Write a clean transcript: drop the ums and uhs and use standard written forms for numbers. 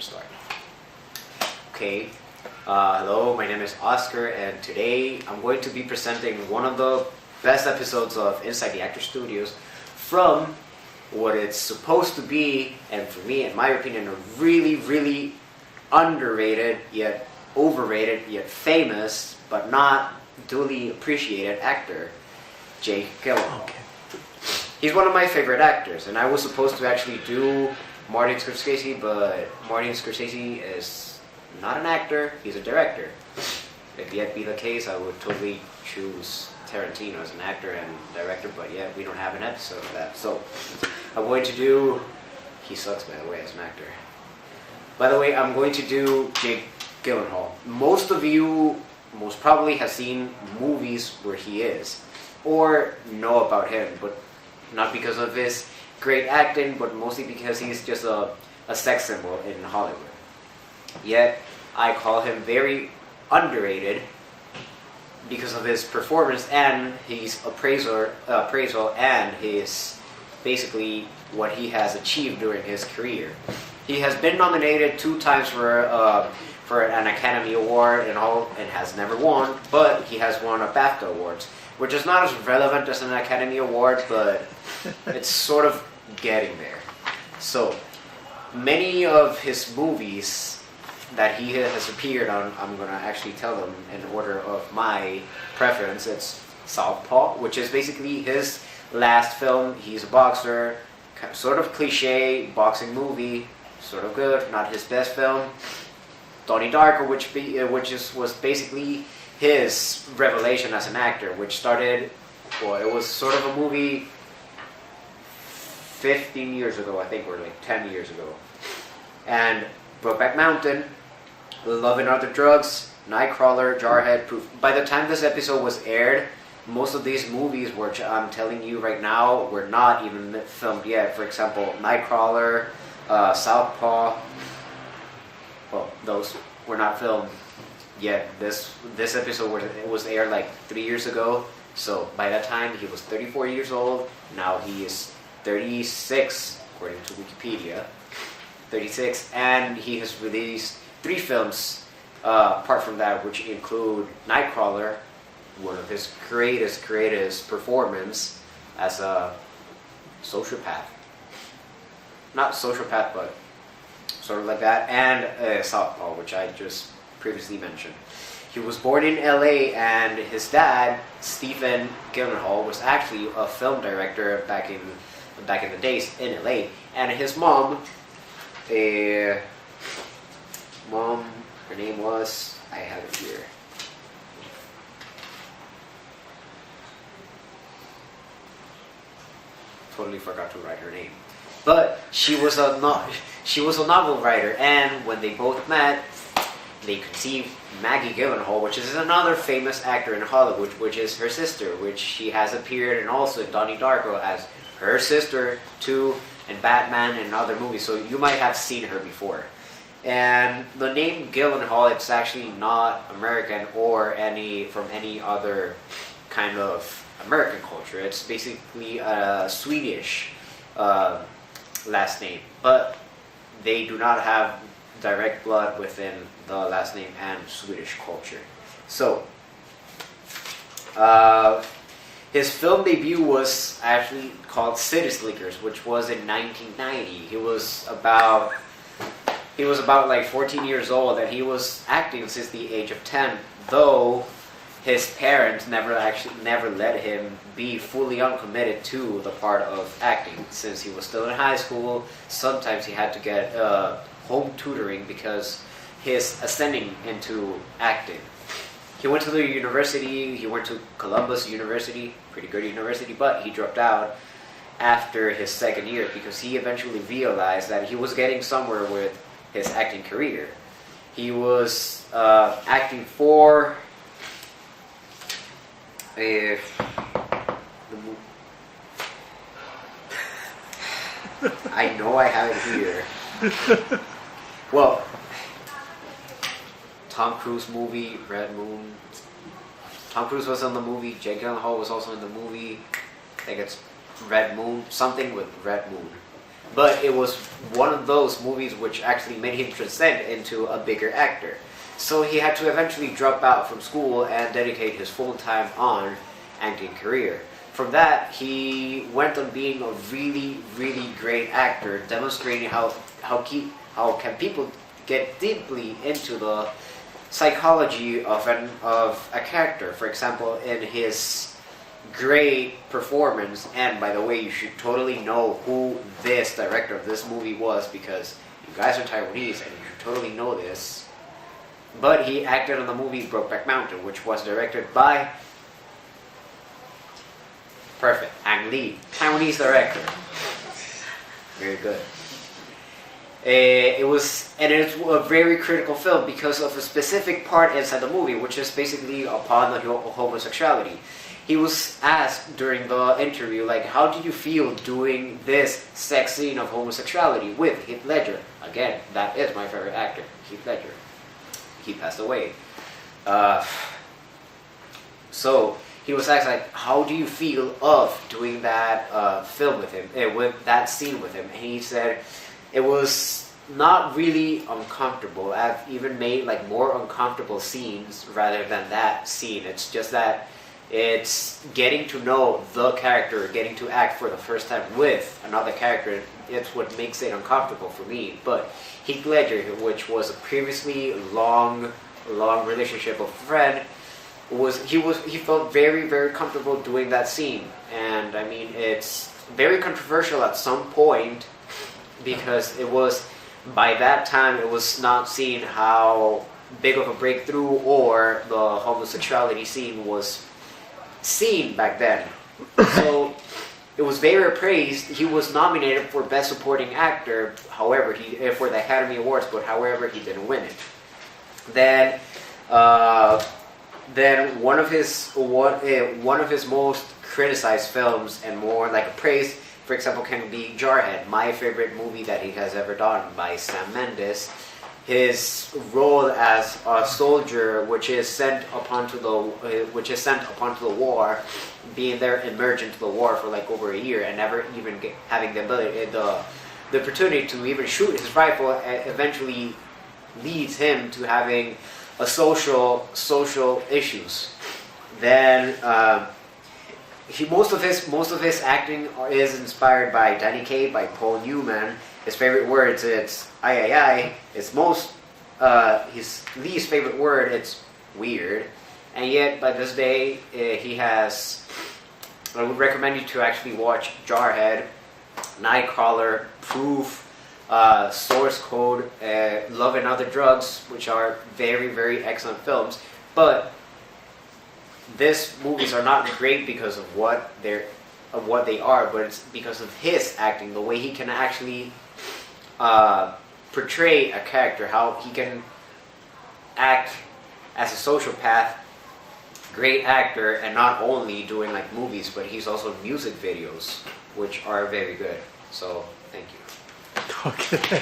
gonna start. Okay, hello, my name is Oscar, and today I'm going to be presenting one of the best episodes of Inside the Actor Studios from what it's supposed to be, and for me, in my opinion, a really, really underrated, yet overrated, yet famous, but not duly appreciated actor, Jake Gyllenhaal. Okay. He's one of my favorite actors, and I was supposed to actually do Martin Scorsese, but Martin Scorsese is not an actor, he's a director. If yet be the case, I would totally choose Tarantino as an actor and director, but yet we don't have an episode of that. So, I'm going to do... He sucks, by the way, as an actor. By the way, I'm going to do Jake Gyllenhaal. Most of you most probably have seen movies where he is, or know about him, but not because of his great acting, but mostly because he's just a sex symbol in Hollywood. Yet, I call him very underrated because of his performance and his appraisal and his basically what he has achieved during his career. He has been nominated 2 times for an Academy Award and has never won, but he has won a BAFTA Awards, which is not as relevant as an Academy Award, but it's sort of getting there. So, many of his movies that he has appeared on, I'm going to actually tell them in order of my preference. It's Southpaw, which is basically his last film. He's a boxer, sort of cliche boxing movie, sort of good, not his best film. Donnie Darko, was basically his revelation as an actor, which started, well, it was sort of a movie 15 years ago, I think, or like 10 years ago. And Brokeback Mountain, Love and Other Drugs, Nightcrawler, Jarhead, Proof. By the time this episode was aired, most of these movies, which I'm telling you right now, were not even filmed yet. For example, Nightcrawler, Southpaw, well, those were not filmed yet. This episode was aired like 3 years ago. So by that time, he was 34 years old. Now he is 36, according to Wikipedia. 36, and he has released 3 films apart from that, which include Nightcrawler, one of his greatest performance as a sociopath. Not sociopath, but sort of like that, and Southpaw, which I just previously mentioned. He was born in LA, and his dad, Stephen Gyllenhaal, was actually a film director back in the days in LA, and his mom, her name was, I have it here. Totally forgot to write her name. But she was a novel writer, and when they both met, they conceived Maggie Gyllenhaal, which is another famous actor in Hollywood, which is her sister, which she has appeared in also in Donnie Darko as her sister too, and Batman and other movies, so you might have seen her before. And the name Gyllenhaal, it's actually not American or from any other kind of American culture. It's basically a Swedish last name, but they do not have direct blood within the last name and Swedish culture. So, his film debut was actually called City Slickers, which was in 1990. He was about like 14 years old, and he was acting since the age of 10, though his parents never let him be fully uncommitted to the part of acting. Since he was still in high school, sometimes he had to get home tutoring because his ascending into acting. He went to the university, he went to Columbus University, pretty good university, but he dropped out after his second year because he eventually realized that he was getting somewhere with his acting career. He was acting for I know I have it here. Well, Tom Cruise movie, Red Moon. Tom Cruise was in the movie. Jake Gyllenhaal was also in the movie. I think it's Red Moon. Something with Red Moon. but it was one of those movies which actually made him transcend into a bigger actor. So he had to eventually drop out from school and dedicate his full time on acting career. From that, he went on being a really, really great actor, demonstrating how can people get deeply into the psychology of a character. For example, in his great performance, and by the way, you should totally know who this director of this movie was, because you guys are Taiwanese and you should totally know this. But he acted in the movie Brokeback Mountain, which was directed by Ang Lee, Taiwanese director. Very good. It's a very critical film because of a specific part inside the movie, which is basically upon the homosexuality. He was asked during the interview, like, how did you feel doing this sex scene of homosexuality with Heath Ledger? Again, that is my favorite actor, Heath Ledger. He passed away. So he was asked, like, how do you feel of doing that film with him, with that scene with him? And he said, it was not really uncomfortable. I've even made like more uncomfortable scenes rather than that scene. It's just that it's getting to know the character, getting to act for the first time with another character. It's what makes it uncomfortable for me. But Heath Ledger, which was a previously long relationship of a friend, he felt very, very comfortable doing that scene. And I mean, it's very controversial at some point, because it was, by that time, it was not seen how big of a breakthrough or the homosexuality scene was seen back then. So it was very praised. He was nominated for Best Supporting Actor, however, for the Academy Awards, but however, he didn't win it. Then one of his most criticized films and more like praised, for example, can be Jarhead, my favorite movie that he has ever done, by Sam Mendes. His role as a soldier, which is sent upon to the war, being there immersed into the war for like over a year and never even having the opportunity to even shoot his rifle, eventually leads him to having a social issues. Then. Most of his acting is inspired by Danny Kaye, by Paul Newman. His favorite words, it's "ay." It's his least favorite word, it's weird. And yet, by this day, I would recommend you to actually watch Jarhead, Nightcrawler, Proof, Source Code, Love and Other Drugs, which are very, very excellent films. But these movies are not great because of what they are, but it's because of his acting, the way he can actually portray a character, how he can act as a sociopath, great actor, and not only doing like movies, but he's also music videos, which are very good. So, thank you. Okay.